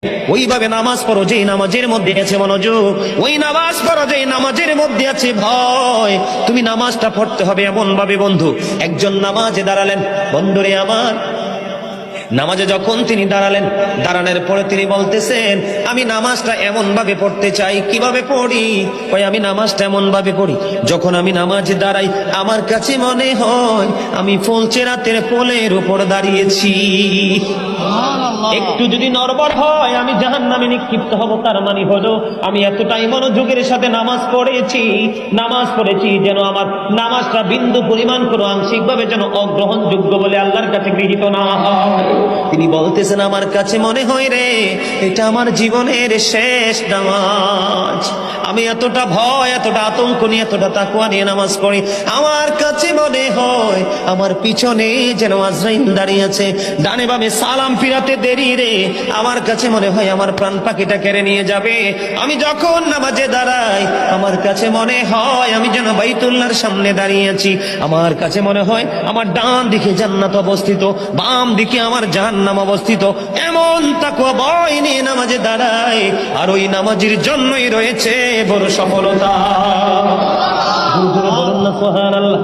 ওইভাবে নামাজ পড়ো যেই নামাজের মধ্যে আছে মনোযোগ, ওই নামাজ পড়ো যেই নামাজের মধ্যে আছে ভয়। তুমি নামাজটা পড়তে হবে এমন ভাবে বন্ধু, একজন নামাজে দাঁড়ালেন, বন্ধুরে আমার, নামাজে যখন তিনি দাঁড়ালেন, দাঁড়ানোর পরে তিনি বলতেছেন আমি নামাজটা এমন ভাবে পড়তে চাই। কিভাবে পড়ি? ওই আমি নামাজটা এমন ভাবে পড়ি, যখন আমি নামাজে দাঁড়াই আমার কাছে মনে হয় আমি ফুলচেরাতের পোলের উপর দাঁড়িয়েছি। একটু যদি নড়বড় হয় আমি জাহান্নামে নিক্ষিপ্ত হব। তার মানে হলো আমি এতটাই মনোযোগের সাথে নামাজ পড়েছি যেন আমার নামাজটা বিন্দু পরিমাণ কোনো আংশিক ভাবে যেন অগ্রহণযোগ্য বলে আল্লাহর কাছে গৃহীত না হয়। তিনি বলতেছেন আমার কাছে মনে হয় রে এটা আমার জীবনের শেষ নামাজ। আমি এতটা ভয়, এতটা আতঙ্ক নিয়ে, এতটা তাকওয়া নিয়ে নামাজ পড়ি, আমার কাছে মনে হয় আমার পিছনে যেন আজরাইল দাঁড়িয়ে আছে, ডানে বামে সালাম ফিরাতে দেরি রে, আমার কাছে মনে হয় আমার প্রাণ পাখিটা কেড়ে নিয়ে যাবে। আমি যখন নামাজে দাঁড়াই আমার কাছে মনে হয় আমি যেন বাইতুল্লাহর সামনে দাঁড়িয়ে আছি। আমার কাছে মনে হয় আমার ডান দিকে জান্নাত অবস্থিত, বাম দিকে আমার জাহান্নাম অবস্থিত। এমন তাকওয়া ভয় নিয়ে নামাজে দাঁড়ায়, আর ওই নামাজের জন্যই রয়েছে বড় সফলতা। বলুন না সুবহানাল্লাহ।